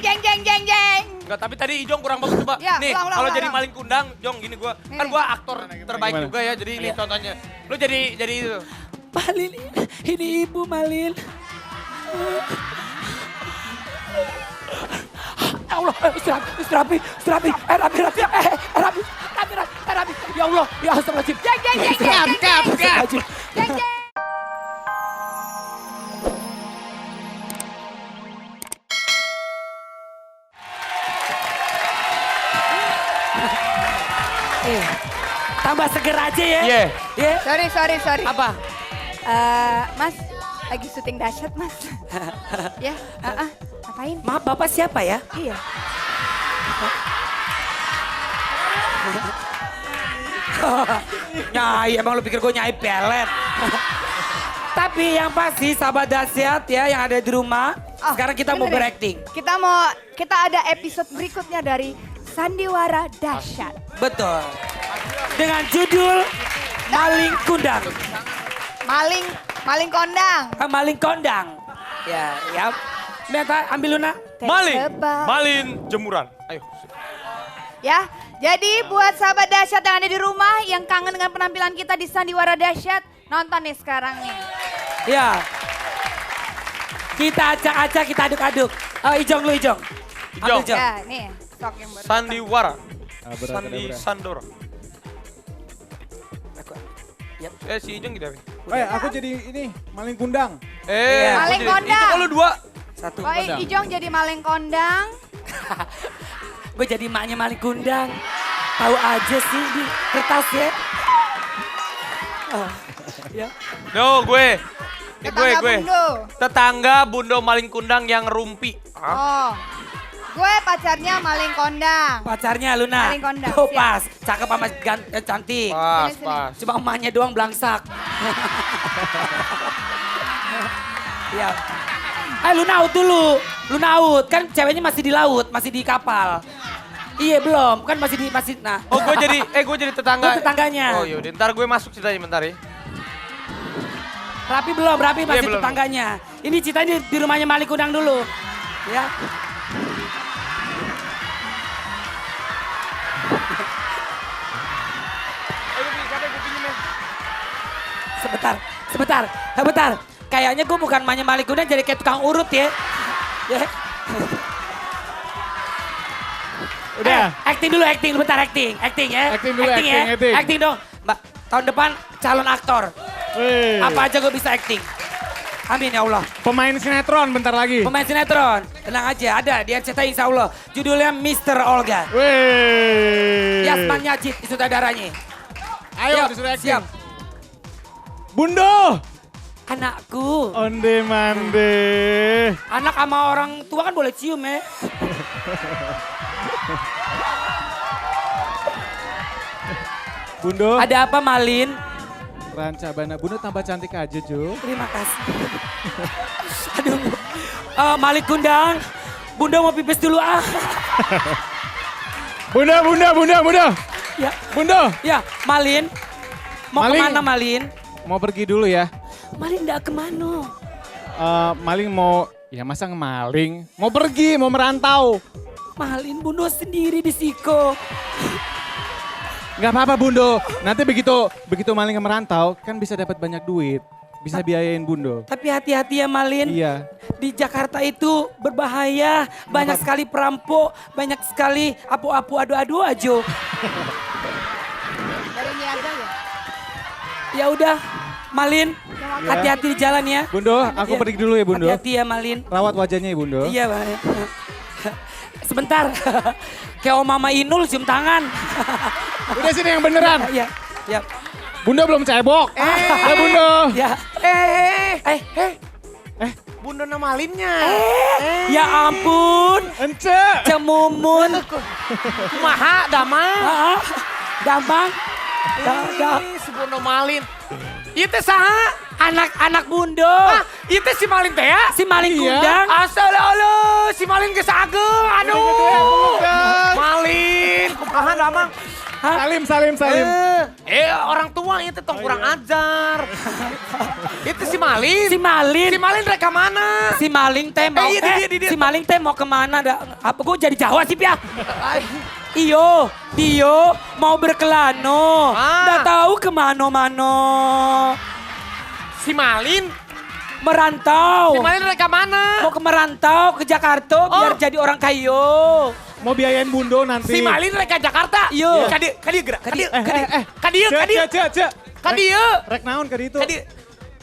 Jeng. Enggak, tapi tadi Ijong kurang bagus coba. Ya, Nih, ulang, kalau ulang, jadi ulang. maling kundang, Jong gini gua. Kan gua aktor terbaik Gimana? juga ya, jadi ini Iya. contohnya. Lu jadi itu. Malin, ini ibu Malin. Ya Allah, istirahat, Rapi. Ya Allah, ya astagfirullahaladzim. Jeng. Tambah seger aja ya. Iya. Ya. Sorry. Apa? Mas, lagi syuting dahsyat mas. Ya, ngapain? Maaf, Bapak siapa ya? Iya. Nyai, emang lu pikir gue nyai pelet? Tapi yang pasti sahabat dahsyat ya yang ada di rumah. Oh, Sekarang kita mau bener ya? berakting. Kita ada episode berikutnya dari Sandiwara Dahsyat. Betul. Dengan judul Maling Kundang. Maling kondang. Maling Kondang. Ya. Minta ambil Luna. Tebak. Malin jemuran. Ayo. Ya, jadi buat sahabat dahsyat yang ada di rumah yang kangen dengan penampilan kita di Sandiwara Dahsyat, nonton nih sekarang nih. Ya. Kita acak-acak, kita aduk-aduk. Ijong. Ambil, Ijong. Ya, nih sok yang buat Sandiwara. Abra, Sandi kadabra. Sandora. Yap. Si Ijong gitu ya. Aku jadi ini, maling kundang. Iya. Maling Itu kondang. kalau dua. Satu. Oh, Ijong jadi maling kondang. Gue jadi emaknya Maling Kundang. Tahu aja sih di kertas ya. Ya. No, gue. Ini Tetangga gue. Bundo. Tetangga Bundo maling kundang yang rumpi. Oh, gue pacarnya maling kondang. Pacarnya Luna. Maling Kondang, Oh, siap. pas. Cakep sama cantik. Pas, Sini. pas. Cuma emaknya doang belangsak. Ya. Luna out dulu. Luna out. Kan ceweknya masih di laut, masih di kapal. Iya belum, kan masih nah. Oh, gue jadi tetangga. Lu tetangganya. Oh, yaudah. Ntar gue masuk ceritanya bentar ya. Rapi belum, masih belum. tetangganya. Ini ceritanya di rumahnya Maling Kundang dulu. Ya. Sebentar. Kayaknya gue bukan emaknya Maling Kundang jadi kayak tukang urut ya. Ya. Udah. Acting dulu, bentar acting ya. Acting dulu, ya. acting. Acting dong. Mbak, tahun depan calon aktor. Wih. Apa aja gue bisa acting. Amin ya Allah. Pemain sinetron bentar lagi. Pemain sinetron, tenang aja, ada di RCTI insya Allah. Judulnya Mr. Olga. Wih. Yasman Yajid, sutradaranya. Ayo Yuk, disuruh acting. siap. Bundo. Anakku. Onde mande. Anak sama orang tua kan boleh cium ya. Bundo. Ada apa Malin? Rancabana. Bundo tambah cantik aja, Jo. Terima kasih. Aduh. Maling Kundang. Bunda mau pipis dulu ah. Bunda. Ya, Bundo. ya Malin. Mau Maling. kemana Malin? Mau pergi dulu ya. Malin enggak kemana? Maling mau, ya masa ngemaling? Mau pergi, mau merantau. Malin Bunda sendiri di Siko. Nggak apa-apa Bundo, nanti begitu maling merantau kan bisa dapat banyak duit. Bisa biayain Bundo. Tapi hati-hati ya Malin. Iya. Di Jakarta itu berbahaya. Banyak sekali perampok, banyak sekali apu-apu adu-adu aja. Dari niaga ya? Ya udah, Malin, hati-hati di jalan ya. Bundo, aku Iya. pergi dulu ya Bundo. Hati-hati ya Malin. Rawat wajahnya ya Bundo. Iya, Malin. Sebentar. Kayak Om Mama Inul cium tangan. Udah sini yang beneran. Iya, iya. Bundo belum cebok. Ya Bundo. Ya. Bunda nama Malinnya. Ya ampun. Ence. Cemumun. Kumaha, damang. Ah, Damang. Ih, si Bunda Malin. Ieu teh saha? Anak-anak Bundo. Ieu teh si Malin teh ya? Si Maling Iya. Kundang. Asal si Malin geus ageng. Aduh. Malin. Kumaha damang? Salim. Orang tua itu tong kurang ajar. Itu si Malin. Si Malin. Si Malin reka mana? Si Maling teh mau dia. si Maling teh mau kemana? Apa gue jadi Jawa sih ya? Iyo, Dio mau berkelano. Nggak tahu kemana-mana. Si Malin. Merantau. Si Malin reka mana? Mau ke merantau ke Jakarta biar jadi orang kayo. Mau biayain Bundo nanti. Si Malin reka Jakarta. Iya. Kadi gerak. Kadi. Cek. Kadi. Rek naon ke ditu? Kadi.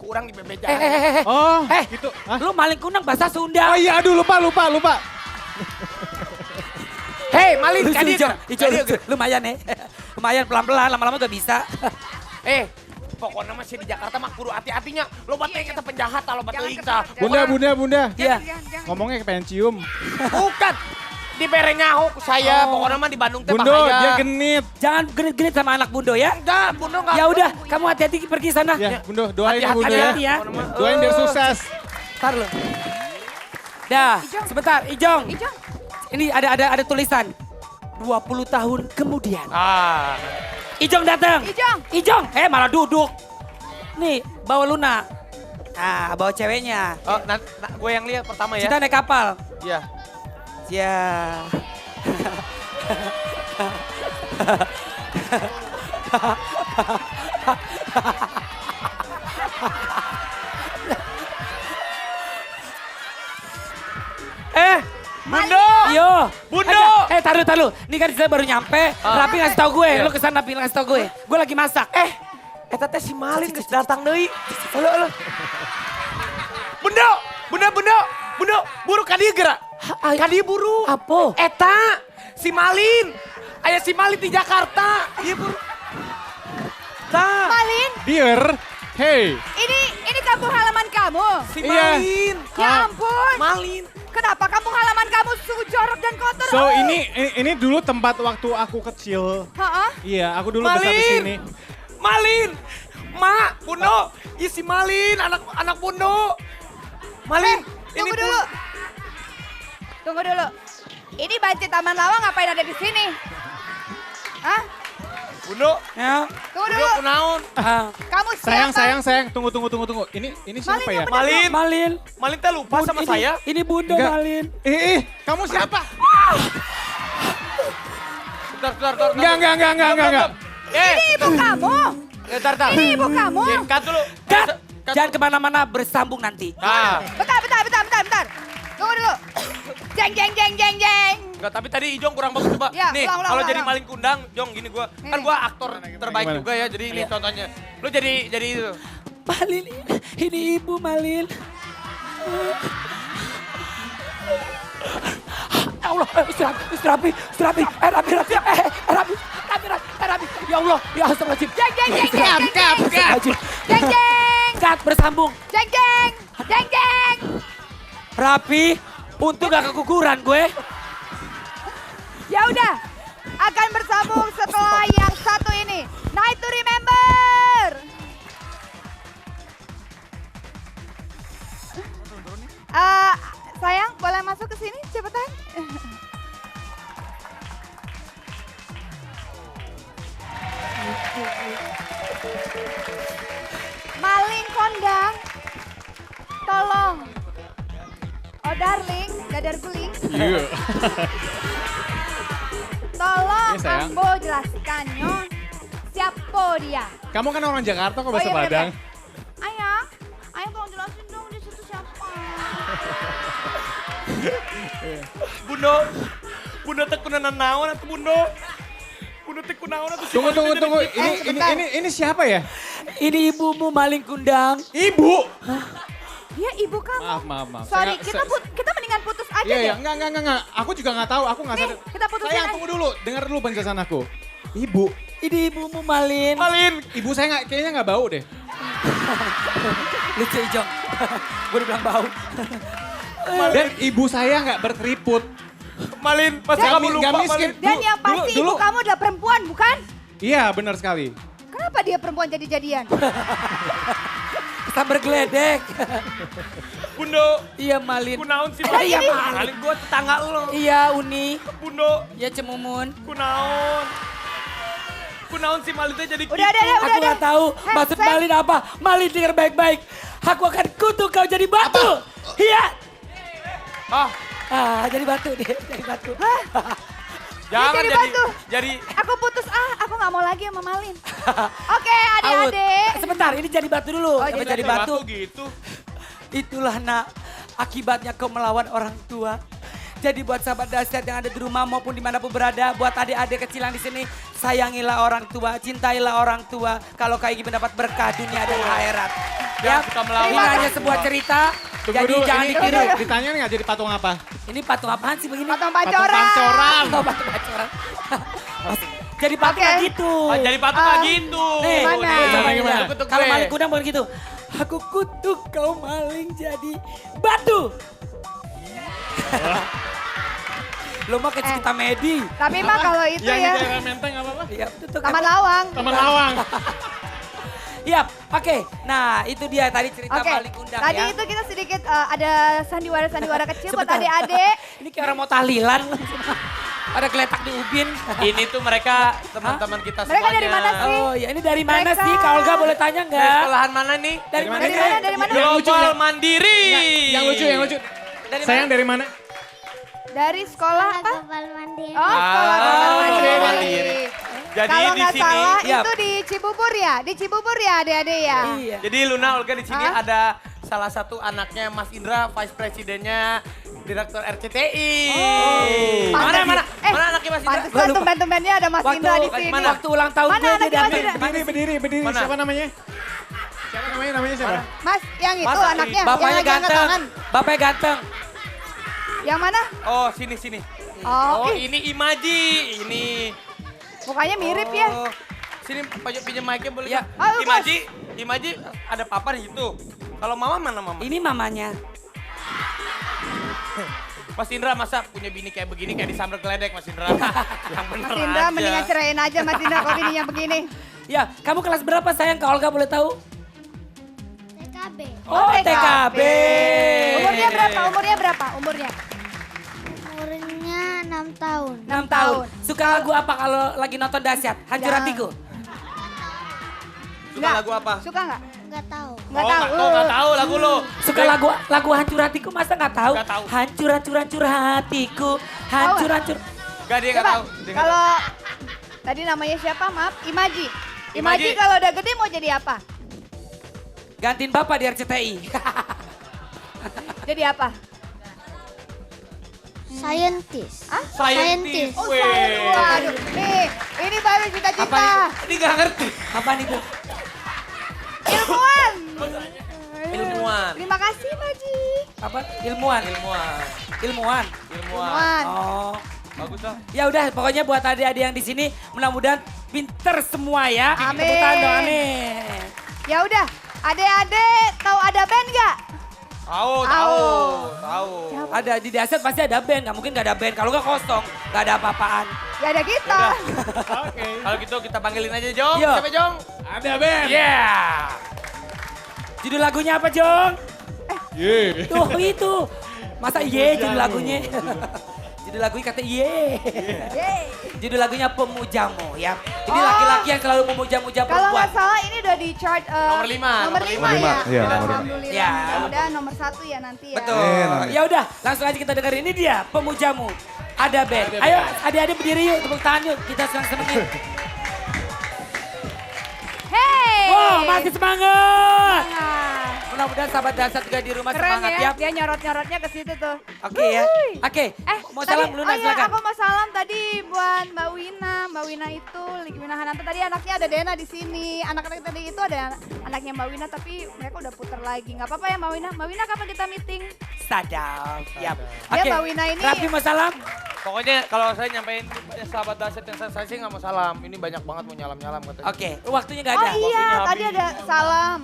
Kurang di bebeja. Oh, gitu. Lu Maling Kundang bahasa Sunda. Oh iya, aduh lupa. Hei, Malin, kadi. Lumayan lumayan pelan-pelan, lama-lama udah bisa. Pokoknya masih di Jakarta mah kudu hati-hatinya. Lo batnya kita penjahat, lo batnya kita. Bunda. Iya. Ngomongnya pengen cium. Bukan. Di nyaho ke saya. Pokoknya mah di Bandung teh Bundo, bahaya. dia genit. Jangan genit-genit sama anak Bundo ya. Enggak, Bundo enggak. Ya udah, kamu hati-hati pergi sana. Ya, Bundo, doain Bundo ya. Hati-hati ya. Doain biar sukses. Ntar lu. Dah, Ijong. sebentar, Ijong. Ijong. Ini ada tulisan. 20 tahun kemudian. Ijong datang. Ijong. Malah duduk. Nih, bawa Luna. Nah, bawa ceweknya. Oh, gue yang lihat pertama ya. Kita naik kapal. Iya. Ya. Bundo. Yo. Bundo. Taruh. Ini kan saya baru nyampe. Rapi ngasih tau gue. Iya. Lu kesana Rapi ngasih tau gue. Gue lagi masak. Eta teh si Malin geus datang deui. Halo. Bundo. Buru ka dieu geura. Ka dieu buru. Apa? Eta si Malin. Aya si Malin di Jakarta. Ieu buru. Tah. Malin, Dear, hey. ini kampung halaman kamu. Si Iya. Malin. Ya ampun. Malin. Kenapa kampung halaman kamu jorok dan kotor? So ini dulu tempat waktu aku kecil. Heeh. Iya, aku dulu besar di sini. Malin. Ma, Bundo. Ih si Malin, anak Bundo. Malin, Tunggu dulu. Ini banci Taman Lawang ngapain ada di sini? Hah? Bundo. Ya. Tunggu Bundo dulu. kunaon? Kamu siapa? Sayang. Tunggu. Ini siapa Malin ya? yang Malin. Malin. Malin teh lupa sama saya. Ini Bundo Enggak. Malin. Kamu siapa? Bentar. Enggak. Ini ibu kamu. Bentar. Ini ibu kamu. Cut dulu. Cut. Jangan kemana-mana bersambung nanti. Nah. Bentar. Tunggu dulu. Jeng. Enggak, tapi tadi Ijong kurang bagus coba. Ya, Nih, ulang, kalau ulang, jadi ulang. Malin Kundang, Jong gini gua. Kan Nih. gua aktor terbaik Gimana? juga ya. Jadi ini contohnya. Lu jadi itu. Malin, ini ibu Malin. Ya Allah, istirahat. Rapi. Ya Allah, ya astagfirullahaladzim. Jeng. Cut, bersambung. Jeng. Rapi, untung gak keguguran gue. Ya udah. Akan bersambung setelah yang satu ini. Night to remember. Sayang, boleh masuk ke sini cepetan? Malin Kondang, tolong. Oh darling, dadar guling. Iya. Tolong Iya, sayang. Ambo jelaskannya siapa dia. Kamu kan orang Jakarta kok bahasa iya, Padang. Ayang tolong jelasin dong di situ siapa. Bundo teh kunaon naon atuh Bundo. Bundo teh kunaon atuh si Malin teh Tunggu. jadi gitu. Ini siapa ya? Ini ibumu Malin Kundang. Ibu. Dia ibu kamu. Maaf. Sorry, Saya- kita mendingan putus aja Iya, deh. enggak. Aku juga enggak tahu, aku enggak Nih, sadar. kita putusin Sayang, aja. tunggu dulu. Dengar dulu penjelasan aku. Ibu. Ini ibumu Malin. Malin. Ibu saya kayaknya enggak bau deh. Lucu Ijong. Gue udah bilang bau. Dan ibu saya enggak berkeriput. Malin, masa kamu lupa Nggak miskin. Malin? Dan yang pasti ibu dulu. kamu adalah perempuan, bukan? Iya, benar sekali. Kenapa dia perempuan jadi-jadian? Kita bergeledek. Bundo. Iya Malin. Kunaon sih Iya, Malin? Malin. Malin gua tetangga lo. Iya Uni. Bundo. Ya Cemumun. Kunaon. Kunaon si Malin teh jadi Udah deh, Aku nggak tahu Heh, maksud Sam. Malin apa. Malin dengar baik-baik. Aku akan kutuk kau jadi batu. Iya. Ah, Jadi batu dia, jadi batu. jangan jadi jadi batu. jadi Aku putus, aku gak mau lagi sama Malin. Oke, Out. adik-adik. Sebentar, ini jadi batu dulu. Oh, Sampai jadi jadi batu. gitu. Itulah nak, akibatnya kau melawan orang tua. Jadi buat sahabat dahsyat yang ada di rumah maupun dimanapun berada, buat adik-adik kecil yang di sini, sayangilah orang tua, cintailah orang tua. Kalau kayak gini mendapat berkah dunia dan akhirat. Ya, Yang suka melawan ini orang hanya tua. sebuah cerita, Tunggu jadi dulu, jangan ini ditiru. ditanya nggak jadi patung apa? Ini patung apaan sih begini? Patung pancoran. Oh, patung pacoran. Jadi patung Oke. kayak gitu. Oh, jadi patung kayak gitu. Nih, Gimana? nih, coba Gimana? lihat. Kutuk Kalau gue. maling kudang bukan gitu. Aku kutuk kau maling jadi batu. Lo mah kecil kita medi. Tapi mah kalau itu Yang ya, di daerah Menteng apa-apa? Iya, tutup. Taman Lawang. Taman Lawang. Iya, oke. Nah, itu dia tadi cerita Oke, maling kundang tadi ya. itu kita sedikit ada sandiwara-sandiwara kecil buat Sebentar. adik-adik. Ini kayak orang mau tahlilan. Ada geletak di ubin. Ini tuh mereka teman-teman kita Mereka semuanya. dari mana sih? Oh ya, ini dari mana Mereka. sih? Kak Olga boleh tanya Dari nggak? sekolahan mana nih? Dari mana? Dari mana? Dari mana? Global Mandiri. Yang lucu, yang lucu. Dari Sayang dari mana? Dari sekolah apa? Global Mandiri. Oh, sekolah Global Global Mandiri. Mandiri. Jadi Kalau di nggak sini, salah ya. itu di Cibubur ya? Di Cibubur ya adik-adik ya? Iya. jadi Luna Olga di sini Hah? ada salah satu anaknya Mas Indra, Vice Presidennya Direktur RCTI. Pantes Mana sih. mana anaknya Mas Indra? Pantes kan tumben-tumbennya ada Mas Indra di sini. Waktu ulang tahun Mana gue dia anaknya Mas datang. Indra? Berdiri. Mana? Siapa namanya? Siapa namanya? Namanya siapa? Mas, yang itu Masa anaknya, Bapaknya yang lagi angkat ganteng. tangan. Bapaknya ganteng. Yang mana? Oh, sini. Oh, Oh, ih, ini Imaji. Ini. mukanya mirip ya. Oh, sini pinjam mic-nya boleh? Ya. Kak? Ayo, Mas. Imaji ada papa di situ. Kalau mama mana mama? Ini mamanya. Mas Indra masa punya bini kayak begini kayak disambal geledek Mas Indra. Yang bener Mas Indra aja. mendingan ceraiin aja Mas Indra kalau bininya begini. Ya, kamu kelas berapa sayang? Kak Olga boleh tahu? TKB. Oh, TKB. Umurnya berapa? Umurnya? Umurnya 6 tahun. 6 tahun. Suka lagu apa kalau lagi nonton dahsyat? Hancur Ya. hatiku. Suka lagu apa? Suka nggak? Nggak tahu. Nggak tahu. Nggak tahu lagu lo. Suka lagu hancur hatiku masa nggak tahu? Nggak tahu. Hancur hatiku. Hancur. Gak dia nggak Coba, tahu. Dia nggak kalau tadi namanya siapa? Maaf, Imaji. Imaji Imaji. kalau udah gede mau jadi apa? Gantiin bapak di RCTI. Jadi apa? Scientist. Hah? Scientist. Oh, Weh. saya. Waduh. Nih, ini baru cita-cita. Ini nggak ngerti. Apaan itu? Ilmuwan. Ilmuwan. Terima kasih, Maji. Apa? Ilmuwan. Ilmuwan. Ilmuwan. Oh. Bagus lah. Ya udah, pokoknya buat adik-adik yang di sini mudah-mudahan pinter semua ya. Amin. Tepuk tangan doa nih. Ya udah, adik-adik tahu ada band nggak? Tahu. Ada di dahsyat pasti ada band, nggak mungkin nggak ada band. Kalau nggak kosong, nggak ada apa-apaan. Ya ada kita. Oke. Kalau gitu kita panggilin aja Jong. Yo. Siapa Jong? Ada band. Yeah. Judul lagunya apa, Jong? Ye. Tuh itu. Masa iye judul lagunya? Judul lagunya kata iye. Yeay. Judul lagunya Pemujamu ya. Ini Oh. laki-laki yang selalu memuja-muja Kalau perempuan. nggak salah ini udah di chart Nomor 5. Nomor 5 Nomor lima. ya. Iya, nomor lima. Alhamdulillah. Ya. Udah nomor 1 ya nanti ya. Betul. Amin. Ya udah, langsung aja kita dengerin ini dia Pemujamu. Ada band. Ayo adik-adik berdiri yuk, tepuk tangan yuk. Kita senang-senang yuk. Hey. Wow, masih semangat. Semangat. Mudah-mudahan sahabat dahsyat juga di rumah Keren semangat ya, ya. dia nyorot-nyorotnya ke situ tuh. Oke ya. Wuih. Oke. Mau tadi- salam Luna oh iya, silakan. aku mau salam tadi buat Mbak Wina. Mbak Wina itu, Ligi Wina Hananto tadi anaknya ada Dena di sini. Anak-anak tadi itu ada anaknya Mbak Wina tapi mereka udah puter lagi. Nggak apa-apa ya Mbak Wina. Mbak Wina kapan kita meeting? Sadap. Yap. Ya, Oke. Mbak Wina ini- Raffi mau salam? Pokoknya kalau saya nyampein sahabat dahsyat yang saya sih nggak mau salam. Ini banyak banget mau nyalam-nyalam katanya. Oke. Waktunya nggak Oh ada. iya, waktunya tadi habis. ada salam.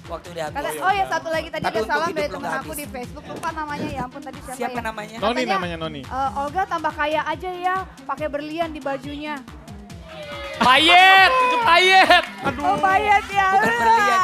Waktu udah Kata, habis. oh ya satu lagi tadi Tapi ada untuk salam hidup dari belum temen aku habis. di Facebook. Lupa namanya ya ampun tadi siapa, Siapa ya. namanya? Noni Katanya, namanya Noni. Olga tambah kaya aja ya, pakai berlian di bajunya. Payet, itu payet. Oh bayat ya. Bukan berlian.